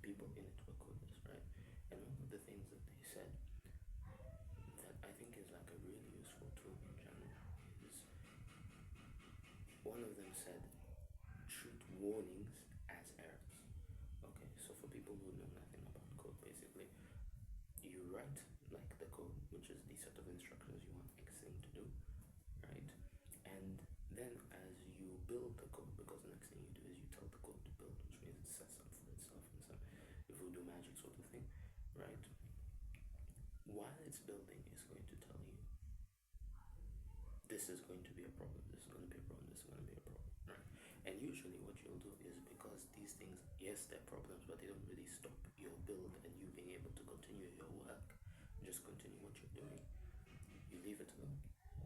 people in it were coders, right? And one of the things that they said that I think is like a really useful tool in general is one of them said treat warnings as errors. Okay, so for people who know nothing about code, basically you write like the code, which is the set of instructions you want X thing to do, right? And then as you build the code, because the next thing you do is you tell the code to build, which means it sets up for itself and some voodoo magic sort of thing, right? While it's building, it's going to tell you this is going to be a problem, this is going to be a problem, this is going to be a problem, right? And usually what you'll do is, because these things, yes, they're problems, but they don't really stop your build and you being able to continue your work, just continue what you're doing. You leave it alone.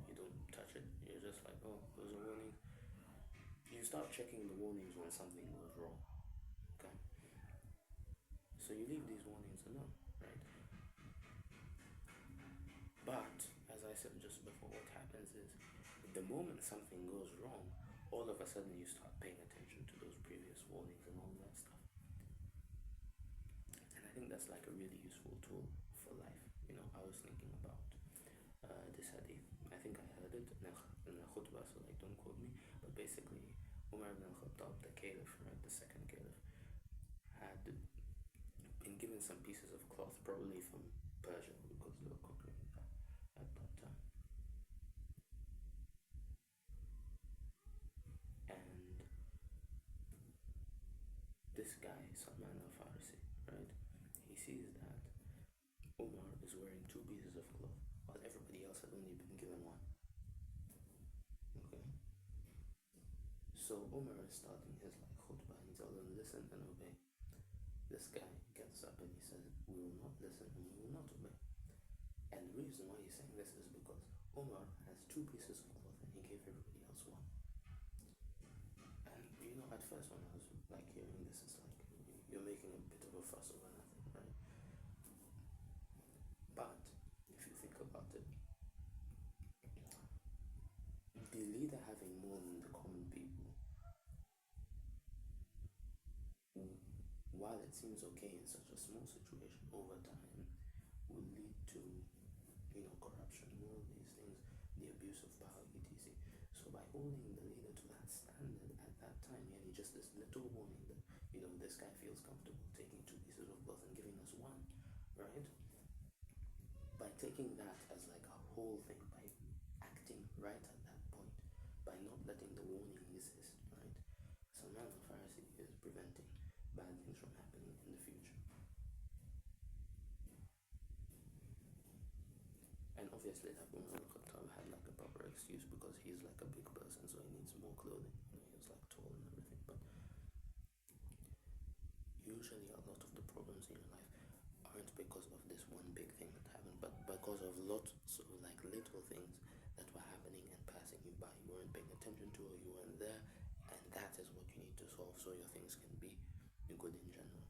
You don't touch it. You're just like, oh, there's a warning. You start checking the warnings when something goes wrong. Okay? So you leave these warnings alone, right? But as I said just before, what happens is the moment something goes wrong, all of a sudden you start paying attention to those previous warnings and all that stuff. And I think that's like a really useful tool for life. I was thinking about this hadith. I think I heard it in a khutbah, so like don't quote me. But basically, Umar ibn al-Khattab, the caliph, right, the second caliph, had been given some pieces of cloth, probably from Persia, because they were cooking at that time. And this guy, Salman al-Farsi, right, he sees that Umar is wearing 2 pieces of cloth, while everybody else had only been given 1. Okay? So Umar is starting his like khutbah and he tells them, listen and obey. This guy gets up and he says, we will not listen and we will not obey. And the reason why he's saying this is because Umar has 2 pieces of cloth and he gave everybody else 1. And at first when I was like hearing this, it's like you're making a bit of a fuss over nothing, right? But if you think about it, the leader having more than the common people, while it seems okay in such a small situation, over time will lead to corruption, all these things, the abuse of power, etc. So by holding the leader to that standard at that time, just this little warning that this guy feels comfortable taking 2 pieces of cloth and giving us 1, right? By taking that as like a whole thing, by acting right at that point, by not letting the warning exist, right? Salman al-Farsi is preventing bad things from happening in the future. And obviously that Umar al-Khattab had like a proper excuse because he's like a big person, so he needs more clothing. He was like tall and everything. But usually a lot of the problems in your life aren't because of this one big thing that happened, but because of lots of like little things that were happening and passing you by. You weren't paying attention to, or you weren't there, and that is what you need to solve so your things can be good in general.